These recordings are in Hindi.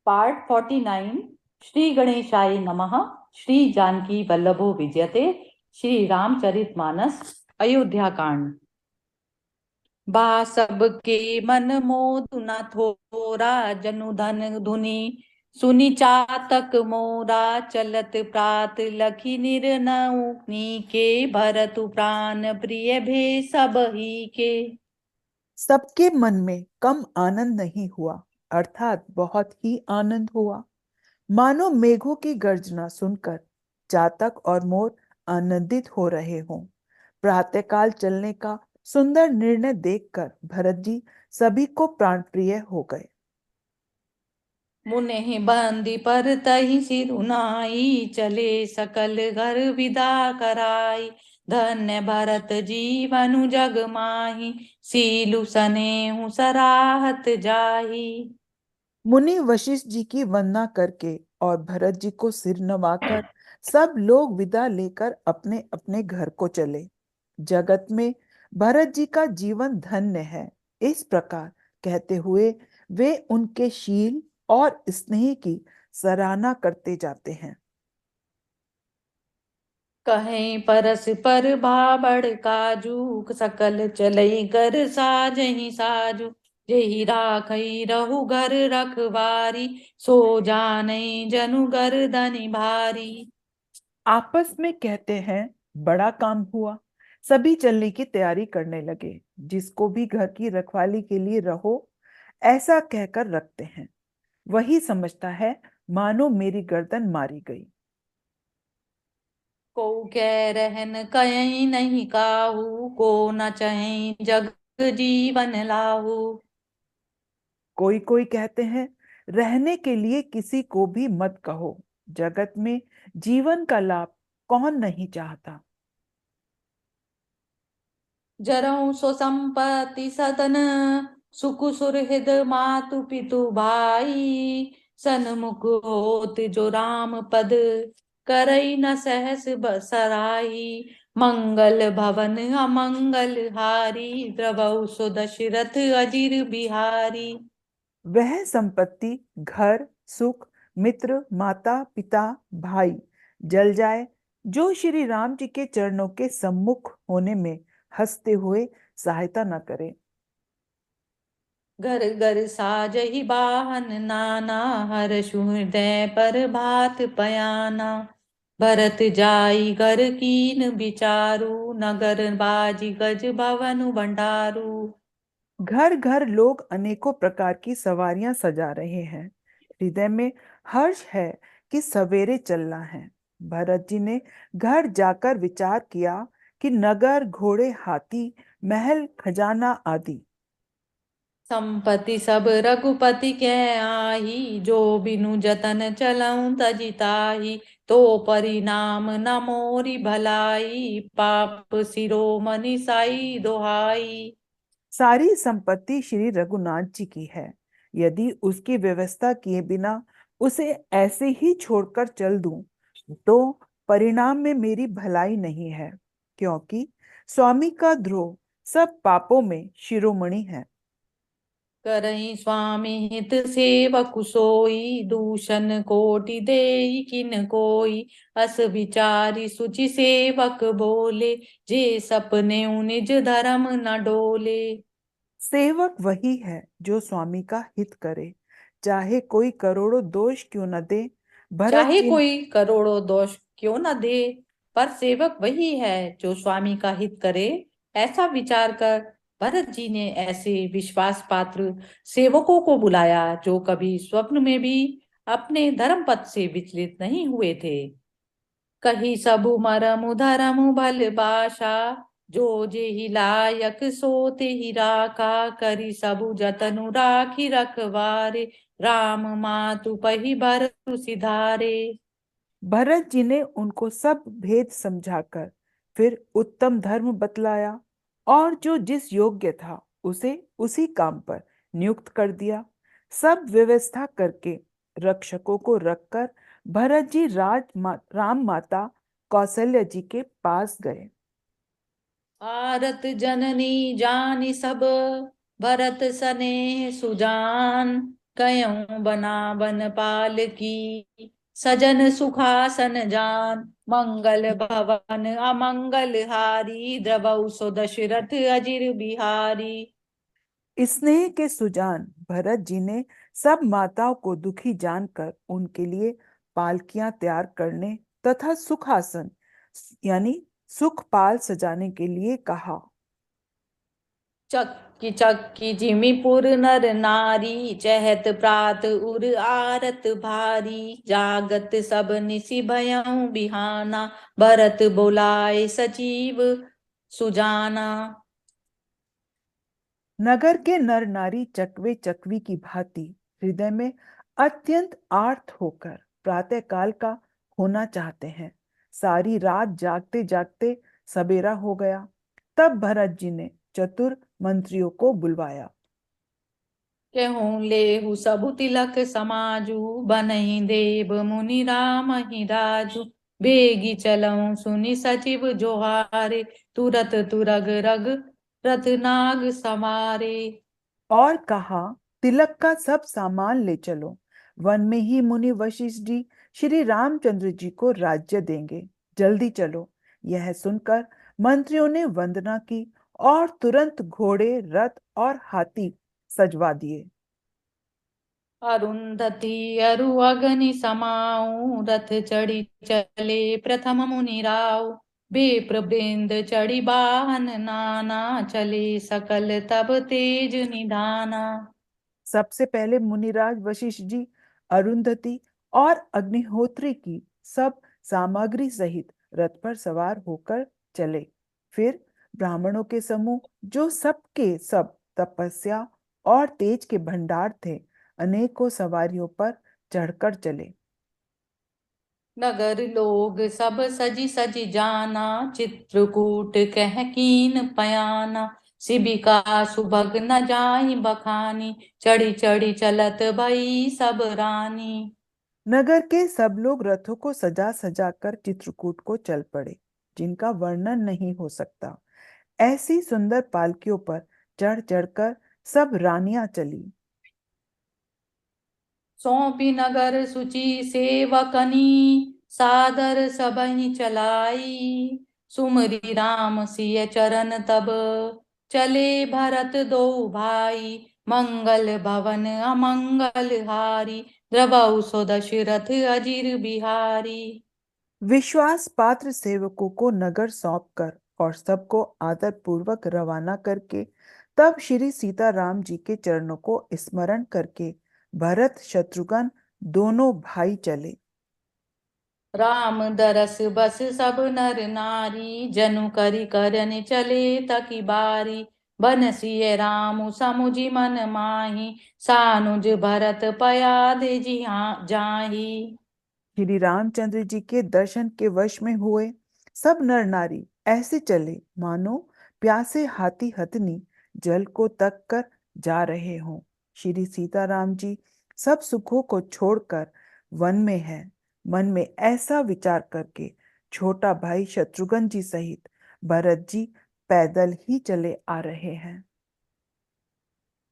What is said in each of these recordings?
पार्ट 49। श्री गणेशाय नमः। श्री जानकी वल्लभो विजयते। श्री रामचरितमानस अयोध्या कांड। बा सबके मन मोदु न थोरा, जनु धन धुनि सुनि चातक मोरा। चलत प्रात लखी निर्नऊ नीके, भरतु प्राण प्रिय भे सब ही के। सबके मन में कम आनंद नहीं हुआ, अर्थात बहुत ही आनंद हुआ। मानो मेघों की गर्जना सुनकर चातक और मोर आनंदित हो रहे हों। प्रातःकाल चलने का सुंदर निर्णय देखकर भरत जी सभी को प्राणप्रिय हो गए। मुने बंदी पर तही सिरुनाई, चले सकल घर विदा कराई। धन्य भरत जीवनु जग माही, सीलु सनेहु सराहत जाही। मुनि वशिष्ठ जी की वंदना करके और भरत जी को सिर नवाकर सब लोग विदा लेकर अपने अपने घर को चले। जगत में भरत जी का जीवन धन्य है, इस प्रकार कहते हुए वे उनके शील और स्नेह की सराहना करते जाते हैं। कहीं परस पर भाबड़ काजू, सकल चलई कर साजहि साजू। जेहि राखई रहु घर रखवारी, सो जानई जनु गर्दनि भारी। आपस में कहते हैं, बड़ा काम हुआ। सभी चलने की तैयारी करने लगे। जिसको भी घर की रखवाली के लिए रहो ऐसा कहकर रखते हैं, वही समझता है मानो मेरी गर्दन मारी गई। को कह रहन कहीं नहीं काहू, को न चही जग जीवन लाहू। कोई कोई कहते हैं, रहने के लिए किसी को भी मत कहो। जगत में जीवन का लाभ कौन नहीं चाहता। जरऊ सो संपत्ति सदन, सुख सुरहित मातु पितु भाई। सन्मुख होत जो राम पद, करई न सहस बसराई। मंगल भवन अमंगल हारी, द्रवऊ सो दशरथ अजिर बिहारी। वह संपत्ति, घर, सुख, मित्र, माता पिता, भाई जल जाए जो श्री राम जी के चरणों के सम्मुख होने में हंसते हुए सहायता न करे। घर घर साजहि बाहन नाना, हर्षु हृदय पर भात पयाना। भरत जाई घर कीन विचारु, नगर बाजी गज भवनु भंडारू। घर घर लोग अनेकों प्रकार की सवारियां सजा रहे हैं। हृदय में हर्ष है कि सवेरे चलना है। भरत जी ने घर जाकर विचार किया कि नगर, घोड़े, हाथी, महल, खजाना आदि संपत्ति सब रघुपति के आही, जो बिनु जतन चलऊं तजिताही। तो परिणाम न मोरी भलाई, पाप शिरोमणि साई दोहाई। सारी संपत्ति श्री रघुनाथ जी की है। यदि उसकी व्यवस्था किए बिना उसे ऐसे ही छोड़कर चल दूं, तो परिणाम में मेरी भलाई नहीं है, क्योंकि स्वामी का द्रोह सब पापों में शिरोमणि है। करई स्वामी हित सेवक सोई, दूषण कोटि देई किन कोई। अस विचारी सुचि सेवक बोले, जे सपने निज धर्म न डोले। सेवक वही है जो स्वामी का हित करे, चाहे कोई करोड़ों दोष क्यों न दे। भरत चाहे जी कोई करोड़ों दोष क्यों न दे, पर सेवक वही है जो स्वामी का हित करे। ऐसा विचार कर भरत जी ने ऐसे विश्वास पात्र सेवकों को बुलाया, जो कभी स्वप्न में भी अपने धर्म पथ से विचलित नहीं हुए थे। कही सबु मरमु धरमु भल बाशा, जो जेहि लायक सोते ही राखा। करी सबु जतनु राखी रखवारे, राम मातु पही भरतु सिधारे। भरत जी ने उनको सब भेद समझाकर फिर उत्तम धर्म बतलाया और जो जिस योग्य था उसे उसी काम पर नियुक्त कर दिया। सब व्यवस्था करके रक्षकों को रखकर भरत जी राम माता कौशल्या जी के पास गए। आरत जननी जानि सब, भरत सने सुजान। कयऊं बना बन पाल की, सजन सुखासन जान, मंगल भवन अमंगल हारी, द्रवौ सो दशरथ अजिर बिहारी। स्नेह के सुजान भरत जी ने सब माताओं को दुखी जानकर उनके लिए पालकियां तैयार करने तथा सुखासन यानी सुखपाल सजाने के लिए कहा। चक्की चक्की जिमीपुर नर नारी, चहत प्रात उर आरत भारी, जागत सब निसि भयउ बिहाना, भरत बोलाए सजीव सुजाना। नगर के नर नारी चकवे चकवी की भांति हृदय में अत्यंत आर्त होकर प्रातःकाल का होना चाहते हैं। सारी रात जागते जागते सबेरा हो गया। तब भरत जी ने चतुर मंत्रियों को बुलवाया। केहूँ लेहु सबु तिलक समाजू, बनहि देव मुनि राम ही राजू, बेगी चलऊं सुनि सचिव जोहारे, तुरत तुरग रग रथ नाग सवारे। और कहा, तिलक का सब सामान ले चलो। वन में ही मुनि वशिष्ठ जी श्री रामचंद्र जी को राज्य देंगे। जल्दी चलो। यह सुनकर मंत्रियों ने वंदना की और तुरंत घोड़े रथ और हाथी सजवा दिए। अरुंधति अरु अग्नि समाऊं, रथ चढ़ी चले प्रथम मुनि राव, बेप्र वृंद चढ़ी वाहन नाना, चले सकल तब तेज निधाना। सबसे पहले मुनिराज वशिष्ठ जी अरुंधति और अग्निहोत्री की सब सामग्री सहित रथ पर सवार होकर चले। फिर ब्राह्मणों के समूह जो सबके सब तपस्या और तेज के भंडार थे, अनेकों सवारियों पर चढ़कर चले। नगर लोग सब सजी सजी जाना, चित्रकूट कह कीन पयाना, शिबिका सुभग न जाई बखानी, चढ़ी चढ़ी चलत भई सब रानी। नगर के सब लोग रथों को सजा सजा कर चित्रकूट को चल पड़े, जिनका वर्णन नहीं हो सकता। ऐसी सुंदर पालकियों पर चढ़ चढ़कर सब रानियां चली। सौंपी नगर सुचि सेवकनी, सादर सबहि चलाई, सुमरि राम सिय चरण तब, चले भरत दो भाई, मंगल भवन अमंगल हारी, द्रवौ सो दशरथ अजिर बिहारी। विश्वास पात्र सेवकों को नगर सौंपकर और सबको आदर पूर्वक रवाना करके तब श्री सीताराम जी के चरणों को स्मरण करके भरत शत्रुघ्न दोनों भाई चले। राम दरस बस सब नर नारी, जनु करि करन चले तकी बारी, बनसिय राम समुझि मन माही, सानुज भरत पयाद जाही। श्री रामचंद्र जी के दर्शन के वश में हुए सब नर नारी ऐसे चले मानो प्यासे हाथी हथनी जल को तक कर जा रहे हों। श्री सीताराम जी सब सुखों को छोड़कर वन में है। मन में ऐसा विचार करके छोटा भाई शत्रुघ्न जी सहित भरत जी पैदल ही चले आ रहे हैं।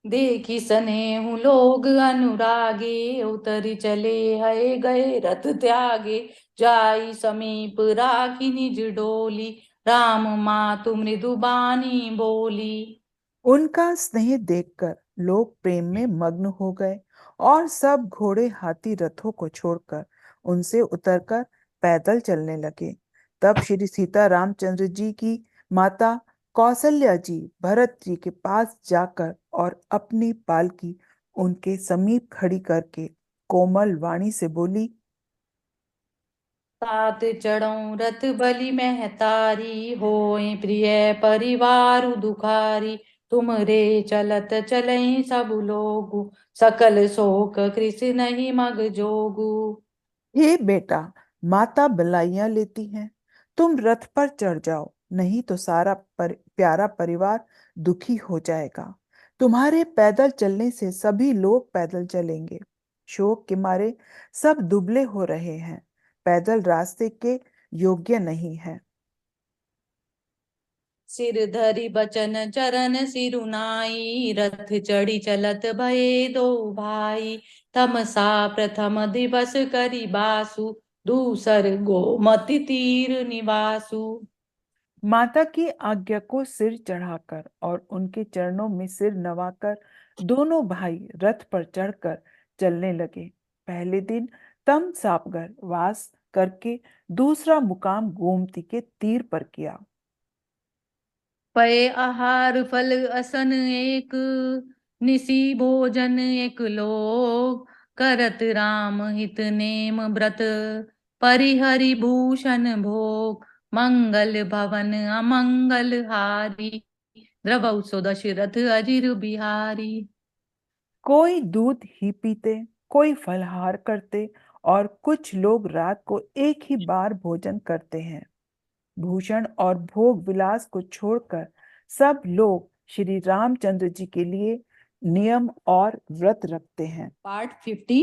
देखी सनेहु लोग अनुरागे, उतरि चले है गए रथ त्यागे, जाई समीप राखी निज डोली, राम मातु मृदु बानी बोली। उनका स्नेह देखकर लोग प्रेम में मग्न हो गए और सब घोड़े हाथी रथों को छोड़कर उनसे उतरकर पैदल चलने लगे। तब श्री सीता रामचंद्र जी की माता कौशल्या जी भरत जी के पास जाकर और अपनी पालकी उनके समीप खड़ी करके कोमल वाणी से बोली। तात चढ़ऊं रथ बलि महतारी, होय प्रिय परिवारु दुखारी, तुम रे चलत चलई सब लोगु, सकल शोक कृषि नहीं मग जोगु। हे बेटा, माता बलाइयां लेती हैं, तुम रथ पर चढ़ जाओ, नहीं तो सारा प्यारा परिवार दुखी हो जाएगा। तुम्हारे पैदल चलने से सभी लोग पैदल चलेंगे। शोक के मारे सब दुबले हो रहे हैं, पैदल रास्ते के योग्य नहीं है। सिर धरि बचन चरण सिरुनाई, रथ चढ़ी चलत भये दो भाई। तमसा प्रथम दिवस करी बासु, दूसर गोमति तीर निवासु। माता की आज्ञा को सिर चढ़ाकर और उनके चरणों में सिर नवाकर दोनों भाई रथ पर चढ़कर चलने लगे। पहले दिन तम सापगर वास करके दूसरा मुकाम गोमती के तीर पर किया। पय आहार फल असन एक, निसी भोजन एक लोग। करत राम हित नेम व्रत, परिहरि भूषण भोग। मंगल भवन अमंगल हारी, द्रवौ सो दशरथ अजिर बिहारी। कोई दूध ही पीते, कोई फलहार करते और कुछ लोग रात को एक ही बार भोजन करते हैं। भूषण और भोग विलास को छोड़कर सब लोग श्री रामचंद्र जी के लिए नियम और व्रत रखते हैं। पार्ट 50।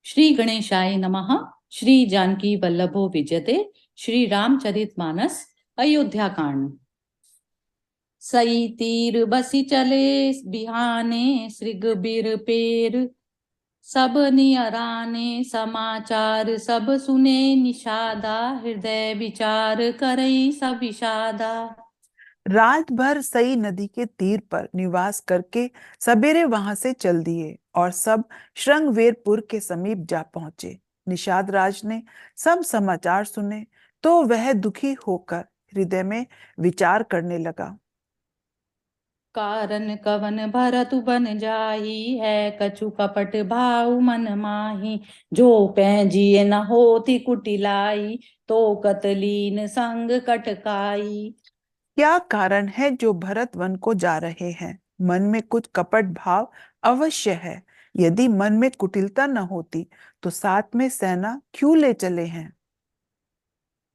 श्री गणेशाय नमः। श्री जानकी वल्लभो विजयते। श्री रामचरितमानस अयोध्या कांड। सई तीर बसी चले बिहाने, श्रीग बीर पेर सब नियराने। समाचार सब सुने निषादा, हृदय विचार करई सब विषादा। रात भर सई नदी के तीर पर निवास करके सवेरे वहां से चल दिए और सब श्रृंगवेरपुर के समीप जा पहुंचे। निषाद राज ने सब समाचार सुने तो वह दुखी होकर हृदय में विचार करने लगा। कारण कवन भरतु बन जाई है, कछु कपट भाव मन माही। जो पैजिए न होती कुटिलाई, तो कतलीन संग कटकाई। क्या कारण है जो भरत वन को जा रहे हैं? मन में कुछ कपट भाव अवश्य है। यदि मन में कुटिलता न होती तो साथ में सेना क्यों ले चले हैं?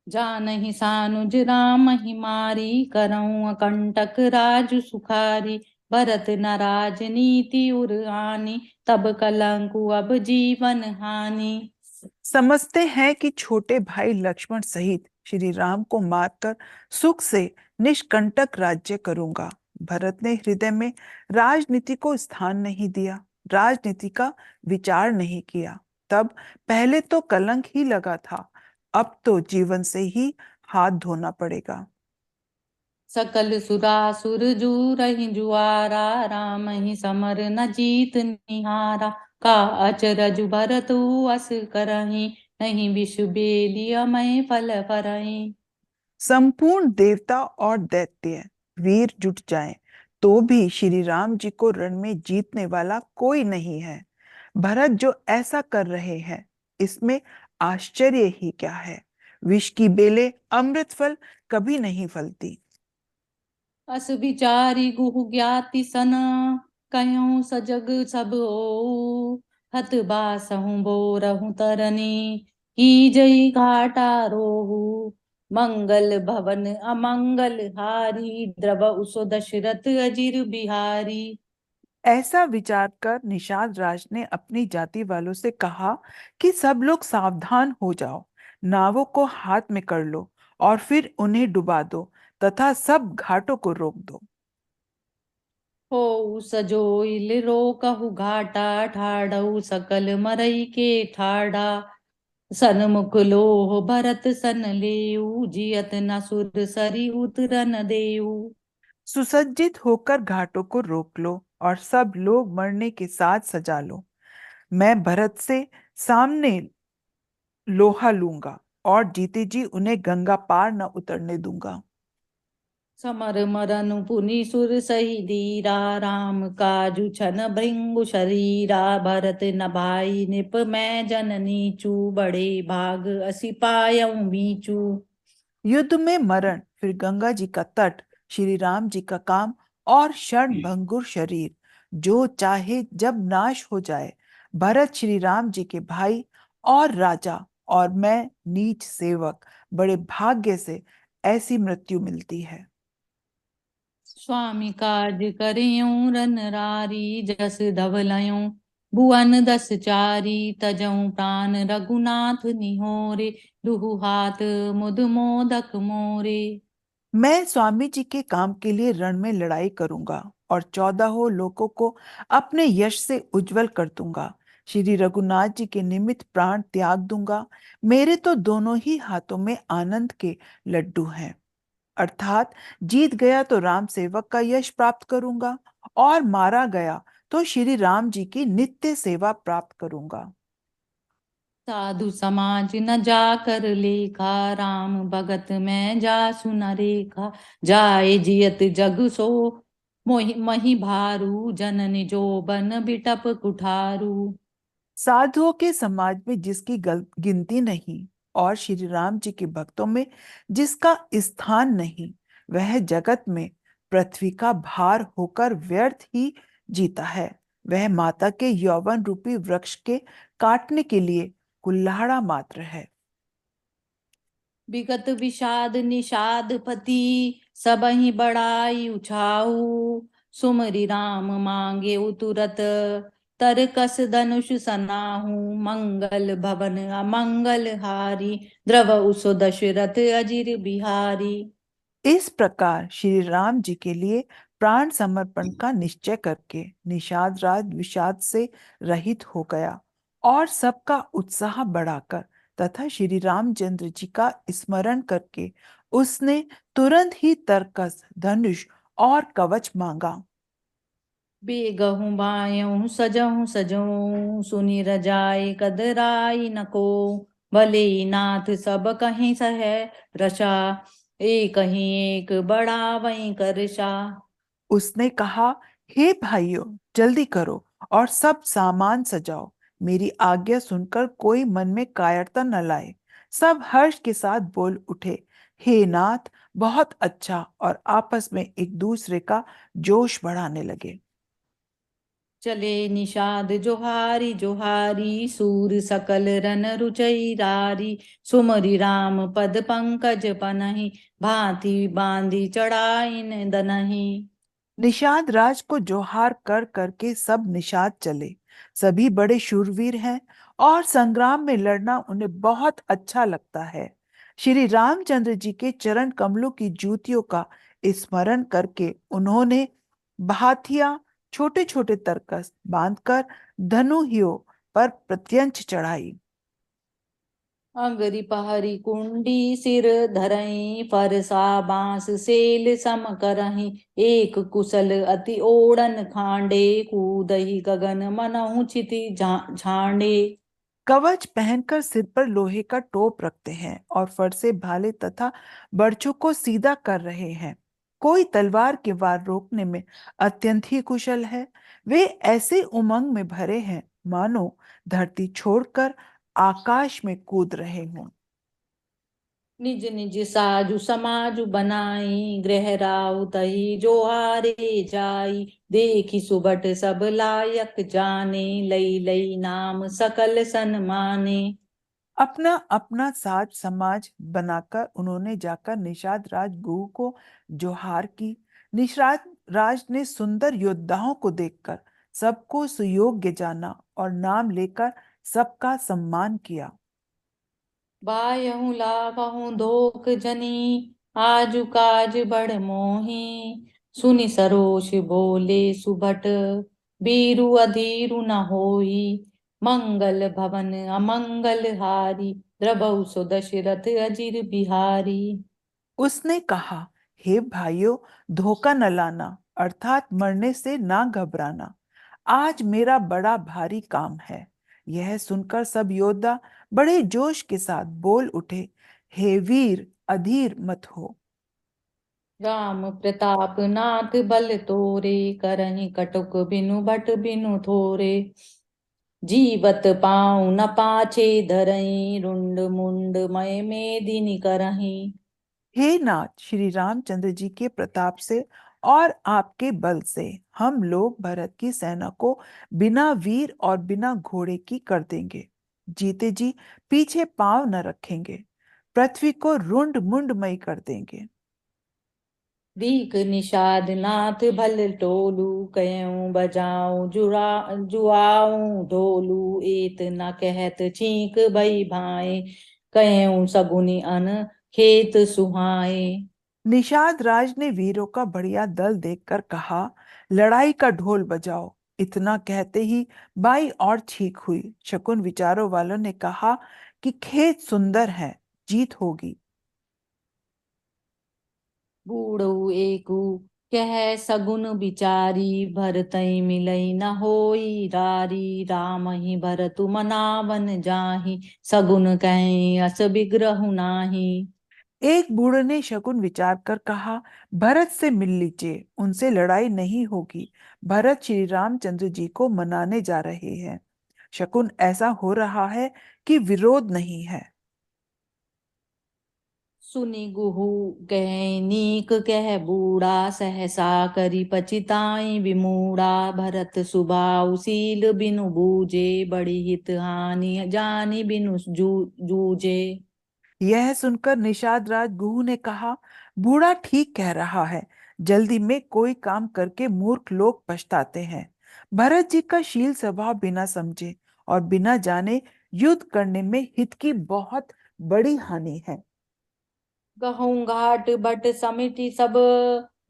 जानहि सानुज राम ही मारी, करऊँ कंटक राज सुखारी। भरत न राजनीति उर आनी, तब कलंकु अब जीवन हानि। समझते हैं कि छोटे भाई लक्ष्मण सहित श्री राम को मारकर सुख से निष्कंटक राज्य करूंगा। भरत ने हृदय में राजनीति को स्थान नहीं दिया, राजनीति का विचार नहीं किया। तब पहले तो कलंक ही लगा था, अब तो जीवन से ही हाथ धोना पड़ेगा। सकल सुरासुर जूरहि जुआरा, राम ही समर न जीत निहारा। का अचरज भरतु अस करहि, नहीं विष बेलिय मैं फल फरहि। संपूर्ण देवता और दैत्य वीर जुट जाएं तो भी श्री राम जी को रण में जीतने वाला कोई नहीं है। भरत जो ऐसा कर रहे हैं इसमें आश्चर्य ही क्या है। विष की बेले अमृत फल कभी नहीं फलती। अस विचारी गुहु ज्ञाति सन, कह्यूं सजग सब ओ। हत बासहु बोरहु तरनी, कीजई घाटा रोहु। मंगल भवन अमंगल हारी, द्रवउ सो दशरथ अजिर बिहारी। ऐसा विचार कर निषाद राज ने अपनी जाति वालों से कहा कि सब लोग सावधान हो जाओ, नावों को हाथ में कर लो और फिर उन्हें डुबा दो तथा सब घाटों को रोक दो। हो सजोइल रोकहु घाटा, ठाड़ऊ सकल मरई के ठाड़ा। सनमुख लोह भरत सन लेऊ, जियत न सुर सरी उतरन देऊ। सुसज्जित होकर घाटों को रोक लो और सब लोग मरने के साथ सजा लो। मैं भरत से सामने लोहा लूंगा और जीते जी उन्हें गंगा पार न उतरने दूंगा। समर मरनु पुनि सुर सही धीरा, राम काजु छन भृंगु शरीरा। भरत न भाई निप मैं जननी चू, बड़े भाग असी पायऊ मीचू। युद्ध में मरण, फिर गंगा जी का तट, श्री राम जी का काम और क्षण भंगुर शरीर, जो चाहे जब नाश हो जाए। भरत श्री राम जी के भाई और राजा और मैं नीच सेवक, बड़े भाग्य से ऐसी मृत्यु मिलती है। स्वामी काज करियूं रन रारी, जस धवलयूं भुवन दस चारी। तजऊं प्राण रघुनाथ निहोरे, दुहु हाथ मुद मोदक मोरे। मैं स्वामी जी के काम के लिए रण में लड़ाई करूंगा और 14 लोगों को अपने यश से उज्जवल कर दूंगा। श्री रघुनाथ जी के निमित्त प्राण त्याग दूंगा। मेरे तो दोनों ही हाथों में आनंद के लड्डू हैं। अर्थात जीत गया तो राम सेवक का यश प्राप्त करूंगा और मारा गया तो श्री राम जी की नित्य सेवा प्राप्त करूंगा। साधु समाज न जाकर लेखा, राम भगत में जासु न रेखा। जाए जियत जग सो मोहि मही भारू, जननि जो बन बिटप कुठारू। साधुओं के समाज में जिसकी गिनती नहीं और श्री राम जी के भक्तों में जिसका स्थान नहीं, वह जगत में पृथ्वी का भार होकर व्यर्थ ही जीता है। वह माता के यौवन रूपी वृक्ष के काटने के लिए कुल्हाड़ा मात्र है। विगत विषाद निषाद पति, सबहि बड़ाई उछाऊ। सुमरि राम मांगे तुरत, तरकस धनुष सनाहू। मंगल भवन अमंगल हारी, द्रव सो दशरथ अजिर बिहारी। इस प्रकार श्री राम जी के लिए प्राण समर्पण का निश्चय करके निषाद राज विषाद से रहित हो गया और सबका उत्साह बढ़ाकर तथा श्री रामचंद्र जी का स्मरण करके उसने तुरंत ही तरकस धनुष और कवच मांगा। बेगहूँ बायहूँ सजहूँ सजहूँ, सुनि रजाए कदराई नको। भले ही नाथ सब कहीं सह रचा, एक ही एक बड़ा वहीं करशा। उसने कहा, हे भाइयों, जल्दी करो और सब सामान सजाओ। मेरी आज्ञा सुनकर कोई मन में कायरता न लाए। सब हर्ष के साथ बोल उठे, हे नाथ, बहुत अच्छा, और आपस में एक दूसरे का जोश बढ़ाने लगे। चले निषाद जोहारी जोहारी, सूर सकल रन रुचैरारी। सुमरि राम पद पंकज पनहि, भांति बांधी चढ़ाइन दनहि। निषाद राज को जोहार कर करके सब निषाद चले। सभी बड़े शूरवीर हैं और संग्राम में लड़ना उन्हें बहुत अच्छा लगता है। श्री रामचंद्र जी के चरण कमलों की जूतियों का स्मरण करके उन्होंने भाथिया छोटे छोटे तरकस बांधकर धनुहियों पर प्रत्यंच चढ़ाई। अगरी पहरी कुंडी सिर धरई, फरसा बांस सेल सम करही। एक कुशल अति ओड़न खांडे, कूदही गगन मनहु छिति झांडे। कवच पहनकर सिर पर लोहे का टोप रखते हैं और फरसे भाले तथा बर्छों को सीधा कर रहे हैं। कोई तलवार के वार रोकने में अत्यंत ही कुशल है। वे ऐसे उमंग में भरे हैं मानो धरती छोड़कर आकाश में कूद रहे हों। निज निज साजु समाजु बनाई, गृह राउ तही जोहारे जाई। देखी सुबट सब लायक जाने, लई लई नाम सकल सन्माने। अपना अपना साज समाज बनाकर उन्होंने जाकर निषाद राज गुरु को जोहार की। निषाद राज ने सुंदर योद्धाओं को देखकर सबको सुयोग्य जाना और नाम लेकर सबका सम्मान किया। बायहु लावहु धोख जनी, आजु काज बड़ मोही। सुनि सरोष बोले सुभट, बीरु अधीरु न होई। मंगल भवन अमंगल हारी, द्रबहु सो दशरथ अजिर बिहारी। उसने कहा, हे भाइयों, धोखा न लाना, अर्थात मरने से ना घबराना। आज मेरा बड़ा भारी काम है। यह सुनकर सब योद्धा बड़े जोश के साथ बोल उठे, हे वीर, अधीर मत हो। राम प्रताप नाथ बल तोरे, करहि कटुक बिनु बट बिनु थोरे। जीवत पाँव न पाछे धरई, रुंड मुंड मय मेदिनी करही। हे नाथ, श्री रामचंद्र जी के प्रताप से और आपके बल से हम लोग भरत की सेना को बिना वीर और बिना घोड़े की कर देंगे। जीते जी पीछे पांव न रखेंगे, पृथ्वी को रुंड मुंडमय कर देंगे। दीक निषाद नाथ भल टोलू, कयऊँ बजाऊँ जुआऊँ ढोलू। एत न कहत छींक भई भाए, कयऊँ सगुनी अन खेत सुहाए। निषाद राज ने वीरों का बढ़िया दल देखकर कहा, लड़ाई का ढोल बजाओ। इतना कहते ही बाई और छींक हुई। शकुन विचारों वालों ने कहा कि खेत सुंदर है, जीत होगी। बूढ़ऊ एकू कह सगुन बिचारी, भरतई मिलई न होई रारी, राम ही भरतु मनावन जाहि, सगुन कहीं अस बिग्रहु नाही। एक बूढ़े ने शकुन विचार कर कहा, भरत से मिल लीजिए, उनसे लड़ाई नहीं होगी। भरत श्री रामचंद्र जी को मनाने जा रहे हैं। शकुन ऐसा हो रहा है कि विरोध नहीं है। सुनि गुहु कह नीक कह बूढ़ा, सहसा करी पचिताई विमूढ़ा, भरत सुबाहुशील बिनु बूझे, बड़ी हित हानि जानि बिनु जूझे। यह सुनकर निषाद राज गुहू ने कहा, बूढ़ा ठीक कह रहा है। जल्दी में कोई काम करके मूर्ख लोग पछताते हैं। भरत जी का शील स्वभाव बिना समझे और बिना जाने युद्ध करने में हित की बहुत बड़ी हानि है। गहूं घाट बट समिति सब,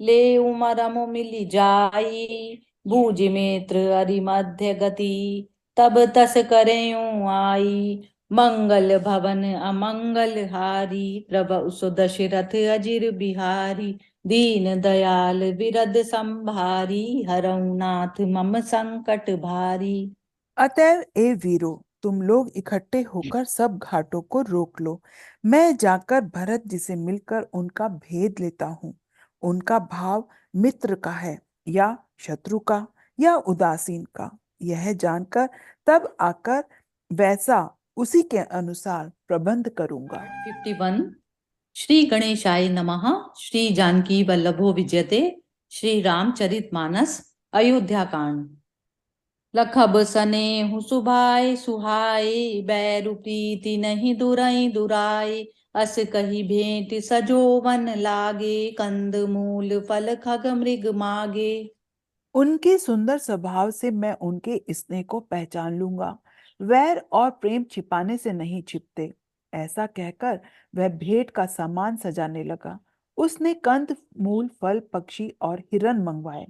ले उमरम मिली जाई, बूझ मित्र अरि मध्य गति, तब तस करेऊं आई, मंगल भवन अमंगल हारी, प्रभु सो दशरथ अजिर बिहारी, दीन दयाल बिरद संभारी, हरऊ नाथ मम संकट भारी। अतएव ए वीरों, तुम लोग इकट्ठे होकर सब घाटों को रोक लो। मैं जाकर भरत जी से मिलकर उनका भेद लेता हूँ। उनका भाव मित्र का है या शत्रु का या उदासीन का, यह जानकर तब आकर वैसा उसी के अनुसार प्रबंध करूंगा। पार्ट 51। श्री गणेशाय नमः। श्री जानकी वल्लभो विजयते। श्री रामचरित मानस। अयोध्या कांड। लखब सनेहु सुभाय सुहाय, बैरु प्रीति नहीं दुरई दुराय, अस कही भेंट सजोवन लागे, कंद मूल फल खग मृग मागे। उनके सुंदर स्वभाव से मैं उनके स्नेह को पहचान लूंगा। वैर और प्रेम छिपाने से नहीं छिपते। ऐसा कहकर वह भेंट का सामान सजाने लगा। उसने कंद मूल फल पक्षी और हिरन मंगवाए।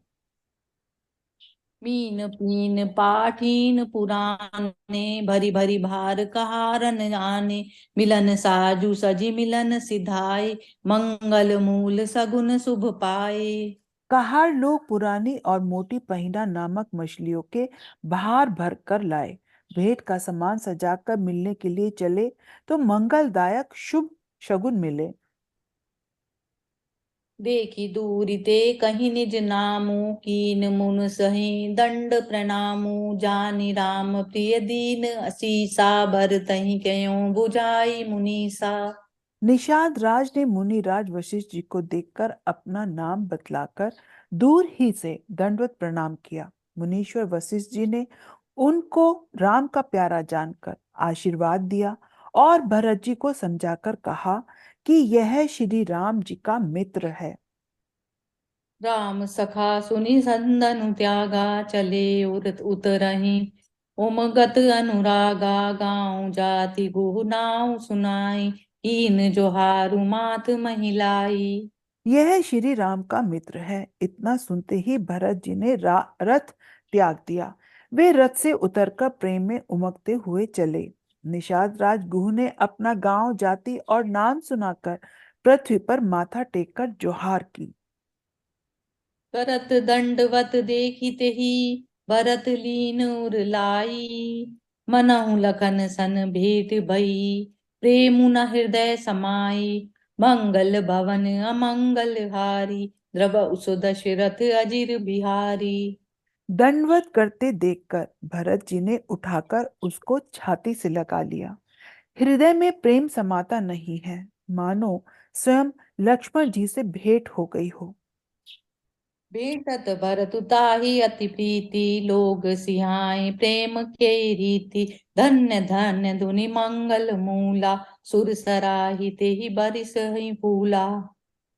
मीन पीन पाठीन पुराने, भरी भरी भार कहारन आने, मिलन साजु सजी मिलन सिधाए, मंगल मूल सगुन शुभ पाए। कहार लोग पुरानी और मोटी पहिना नामक मछलियों के भार भर कर लाए। भेंट का सामान सजाकर मिलने के लिए चले तो मंगलदायक शुभ शगुन मिले। देखी दूरी ते कहीं निज नामू, कीन मुन सही दंड प्रणामू, जानी राम प्रिय दीन असीसा, भर तही क्यों बुझाई मुनीसा। निषाद राज ने मुनिराज वशिष्ठ जी को देखकर अपना नाम बतलाकर दूर ही से दंडवत प्रणाम किया। मुनीश्वर वशिष्ठ जी ने उनको राम का प्यारा जानकर आशीर्वाद दिया और भरत जी को समझाकर कहा कि यह श्री राम जी का मित्र है। राम सखा सुनि संदनु त्यागा, चले उरत उतरहि, उमगत अनुरागा, गाँव जाति गुहु नाउ सुनाई, कीन जोहारु मात महिलाई। यह श्री राम का मित्र है। इतना सुनते ही भरत जी ने रथ त्याग दिया। वे रथ से उतरकर प्रेम में उमगते हुए चले। निषाद राज गुह ने अपना गांव जाति और नाम सुनाकर पृथ्वी पर माथा टेककर जोहार की। करत दंडवत देखिते ही, भरत लीन उर लाई, मनहु लखन सन भेंट भई, प्रेमु न हृदय समाई, मंगल भवन अमंगल हारी, द्रवहु सो दशरथ अजिर बिहारी। दंडवत करते देखकर भरत जी ने उठाकर उसको छाती से लगा लिया। हृदय में प्रेम समाता नहीं है, मानो स्वयं लक्ष्मण जी से भेंट हो गई हो। भेंटत भरत ताहि अति प्रीति, लोग सिहाय प्रेम के रीति, धन्य धन्य धुनि मंगल मूला, सुर सराहि तेहि बरिस ही फूला।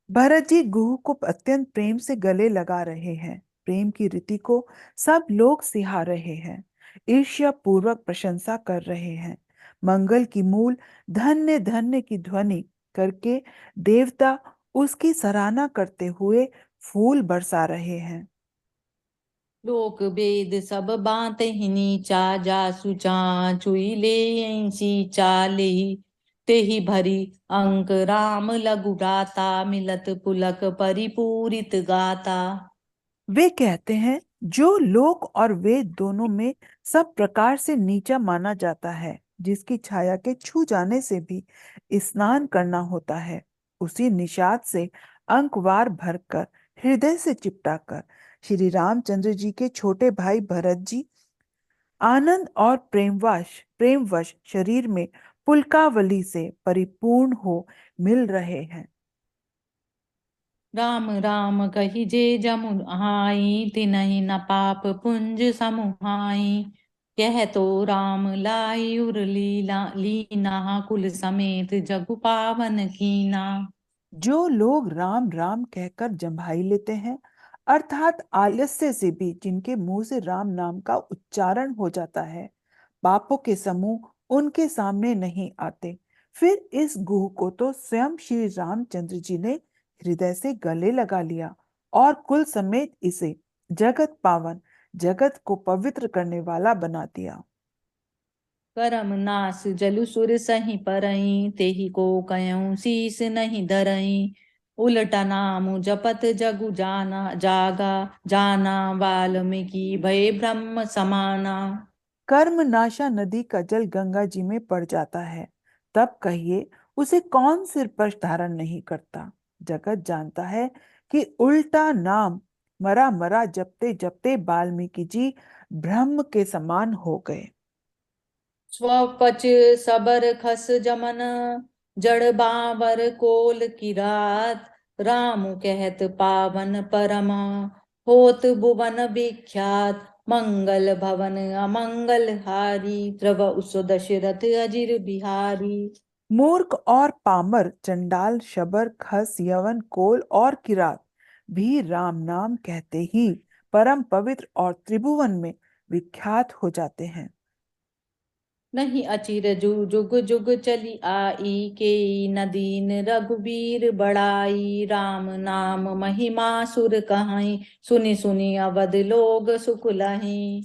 भरत जी गुह को अत्यंत प्रेम से गले लगा रहे हैं। प्रेम की रीति को सब लोग सिहा रहे हैं, ईर्ष्या पूर्वक प्रशंसा कर रहे हैं। मंगल की मूल धन्य धन्य की ध्वनि करके देवता उसकी सराहना करते हुए फूल बरसा रहे हैं। लोक वेद सब बात ही नीचा, जासु चुई ले ऐसी चाले, तेहि भरी अंक राम लघु गाता, मिलत पुलक परिपूरित गाता। वे कहते हैं जो लोक और वेद दोनों में सब प्रकार से नीचा माना जाता है, जिसकी छाया के छू जाने से भी स्नान करना होता है, उसी निषाद से अंकवार भरकर हृदय से चिपटाकर श्री रामचंद्र जी के छोटे भाई भरत जी आनंद और प्रेमवश शरीर में पुलकावली से परिपूर्ण हो मिल रहे हैं। राम राम कही जे जमु आई, तिनहि न पाप पुंज समुहाई। कह तो राम लाई उर लीला, लीना कुल समेत जगु पावन कीना। जो लोग राम राम कहकर जम्भाई लेते हैं, अर्थात आलस्य से भी जिनके मुंह से राम नाम का उच्चारण हो जाता है, पापों के समूह उनके सामने नहीं आते। फिर इस गुह को तो स्वयं श्री रामचंद्र जी ने हृदय से गले लगा लिया और कुल समेत इसे जगत पावन, जगत को पवित्र करने वाला बना दिया। करम नास जलु सुर सही परई, तेहि को कयऊँ शीस नहीं धरई। उलटा नाम जपत जगु जाना, जागा जाना, वाल्मीकि भय ब्रह्म समाना। कर्मनाशा नदी का जल गंगा जी में पड़ जाता है, तब कहिए उसे कौन सिर पर धारण नहीं करता। जगत जानता है कि उल्टा नाम मरा मरा जपते जपते वाल्मीकि जी ब्रह्म के समान हो गए। स्वपच सबर खस जमन, जड़ बावर कोल की रात। राम कहत पावन परम, होत भुवन विख्यात। मंगल भवन अमंगल हारी, द्रव उस दशरथ अजिर बिहारी। मूर्ख और पामर, चंडाल, शबर, खस, यवन, कोल और किरात भी राम नाम कहते ही परम पवित्र और त्रिभुवन में विख्यात हो जाते हैं। नहीं अचिर जु जुग जुग चली आई, के नदीन रघुबीर बड़ाई। राम नाम महिमा सुर कहाई, सुनि सुनि अवध लोग सुख लहीं।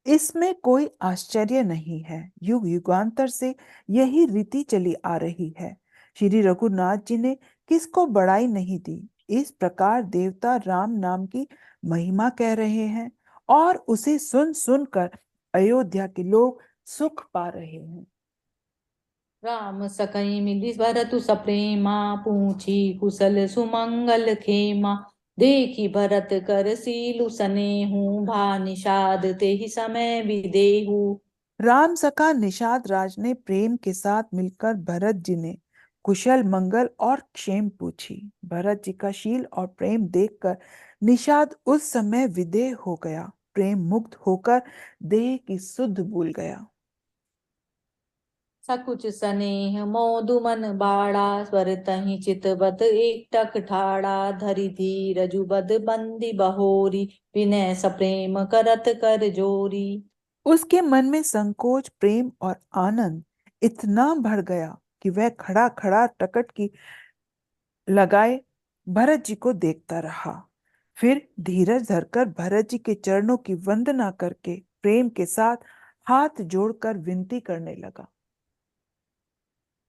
इसमें कोई आश्चर्य नहीं है, युग युगांतर से यही रीति चली आ रही है। श्री रघुनाथ जी ने किसको बड़ाई नहीं दी। इस प्रकार देवता राम नाम की महिमा कह रहे हैं और उसे सुन सुनकर अयोध्या के लोग सुख पा रहे हैं। राम सकई मिली भरतु सप्रेमा, पूछी कुशल सुमंगल खेमा। देखी भरत कर सीलु सनेहू, भा निषाद तेहि समय विदेहू। राम सखा निषाद राज ने प्रेम के साथ मिलकर भरत जी ने कुशल मंगल और क्षेम पूछी। भरत जी का शील और प्रेम देखकर निषाद उस समय विदेह हो गया, प्रेम मुक्त होकर देह की सुध भूल गया। सकुच सनेह मोदु मन बाड़ा, स्वर तहि चितवत एकटक ठाड़ा। धरि धीरजु बद बंदी बहोरी, विनय सप्रेम करत कर जोरी। उसके मन में संकोच, प्रेम और आनंद इतना भर गया कि वह खड़ा खड़ा टकट की लगाए भरत जी को देखता रहा। फिर धीरज धरकर भरत जी के चरणों की वंदना करके प्रेम के साथ हाथ जोड़कर विनती करने लगा।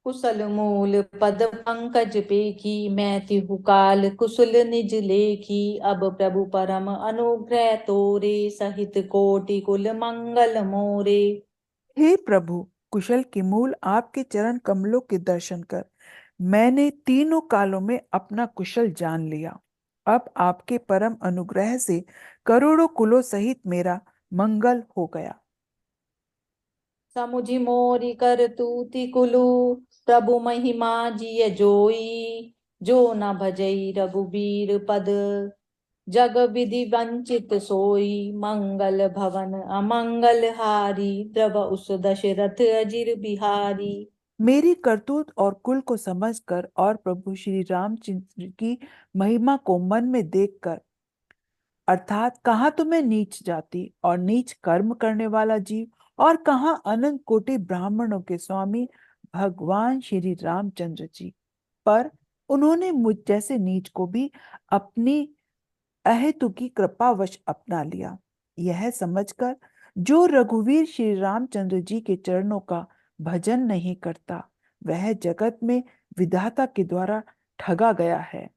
कुशल मूल पद पंकज पेखी, मैं तिहु काल कुशल निज लेखी। अब प्रभु परम अनुग्रह तोरे, सहित कोटि कुल मंगल मोरे। हे प्रभु, कुशल के मूल आपके चरण कमलों के दर्शन कर मैंने तीनों कालों में अपना कुशल जान लिया। अब आपके परम अनुग्रह से करोड़ों कुलों सहित मेरा मंगल हो गया। समुझि मोरी कर तूति कुलु, प्रभु महिमा जिय जोई। जो न भजई रघुबीर पद, जग विधि वंचित सोई। मंगल भवन अमंगल हारी, द्रव उस दशरथ अजिर बिहारी। मेरी करतूत और कुल को समझकर और प्रभु श्री रामचंद्र की महिमा को मन में देखकर, अर्थात कहाँ तो मैं नीच जाति और नीच कर्म करने वाला जीव और कहाँ अनंत कोटि ब्राह्मणों के स्वामी भगवान श्री रामचंद्र जी, पर उन्होंने मुझ जैसे नीच को भी अपनी अहेतुकी कृपावश अपना लिया। यह समझकर जो रघुवीर श्री रामचंद्र जी के चरणों का भजन नहीं करता, वह जगत में विधाता के द्वारा ठगा गया है।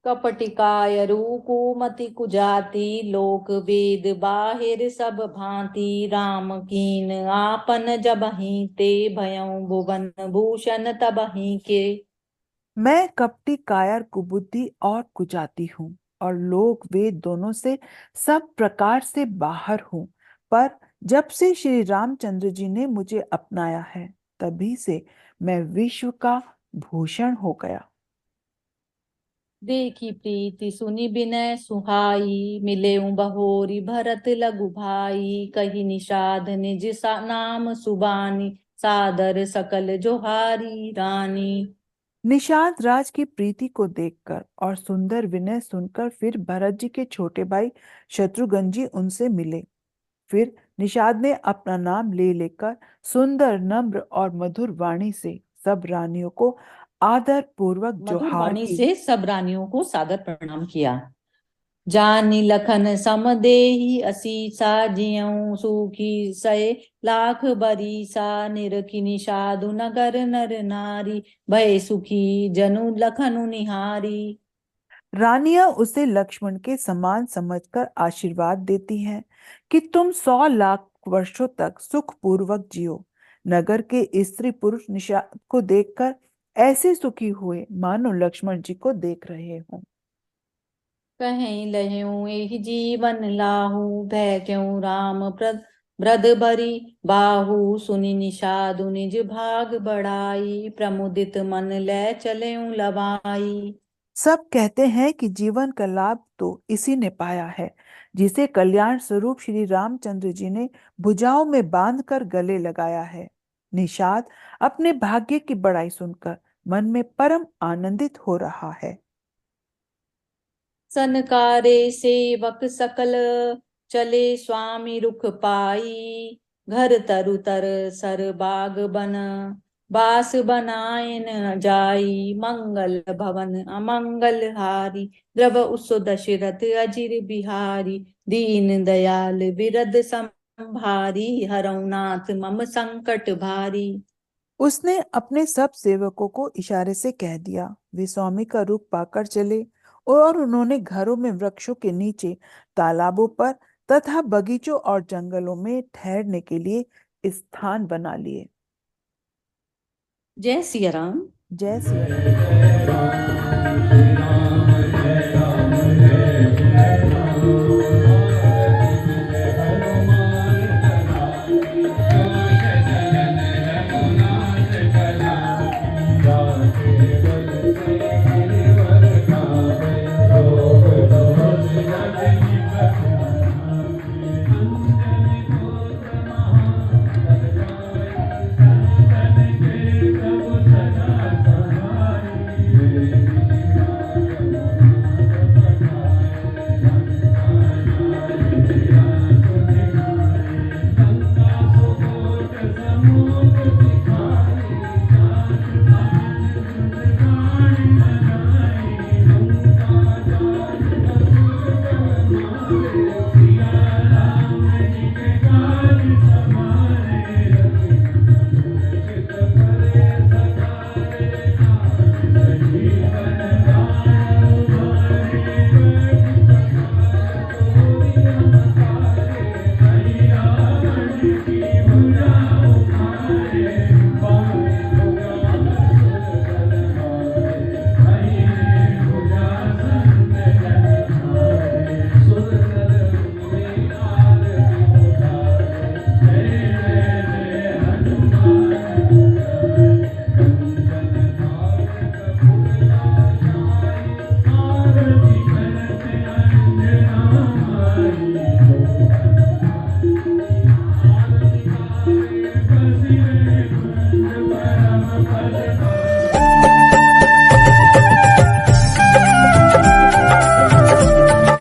कपटिकाय कुमति कुजाति लोक वेद बाहिर सब भांति राम कीन आपन जबहि ते भयउ भुवन भूषण तबहि के। मैं कपटी, कायर, कुबुद्धि और कुजाती हूँ और लोक वेद दोनों से सब प्रकार से बाहर हूँ। पर जब से श्री रामचंद्र जी ने मुझे अपनाया है, तभी से मैं विश्व का भूषण हो गया। देखी प्रीति सुनि बिनय सुहाई मिलेउ बहोरी भरत लघु भाई कही निषाद निज नाम सुबानी सादर सकल जोहारी रानी। निषाद राज की प्रीति को देखकर और सुंदर विनय सुनकर फिर भरत जी के छोटे भाई शत्रुघ्न जी उनसे मिले। फिर निषाद ने अपना नाम ले लेकर सुंदर, नम्र और मधुर वाणी से सब रानियों को आदर पूर्वक मधुर जोहार वाणी की। से सब रानियों को सादर प्रणाम किया। जानी लखन समदेही असीसा जियऊं सुखी सय लाख बरीसा निरखी निषादु नगर नर नारी भय सुखी जनु लखनु निहारी। रानियां उसे लक्ष्मण के समान समझकर आशीर्वाद देती हैं कि तुम 100 लाख वर्षों तक सुख पूर्वक जियो। नगर के स्त्री पुरुष निषाद को देखकर ऐसे सुखी हुए मानो लक्ष्मण जी को देख रहे हों। कहीं लहू एहि जीवन लाहू भय क्यों राम प्रद ब्रद भरी बाहु सुनि निषादु निज भाग बढ़ाई प्रमुदित मन लै चलेऊ लवाई। सब कहते हैं कि जीवन का लाभ तो इसी ने पाया है जिसे कल्याण स्वरूप श्री रामचंद्र जी ने भुजाओं में बांधकर गले लगाया है। निषाद अपने भाग्य की बड़ाई सुनकर मन में परम आनंदित हो रहा है। सनकारे सेवक सकल चले स्वामी रुख पाई घर तरु तर सर बाग बन बास बनायन जाई मंगल भवन अमंगल हारी द्रव उसो दशरथ अजिर बिहारी दीन दयाल बिरद संभारी हरौ नाथ मम संकट भारी। उसने अपने सब सेवकों को इशारे से कह दिया। वे स्वामी का रूप पाकर चले और उन्होंने घरों में, वृक्षों के नीचे, तालाबों पर तथा बगीचों और जंगलों में ठहरने के लिए स्थान बना लिए। जय सिया राम। जय सिया राम।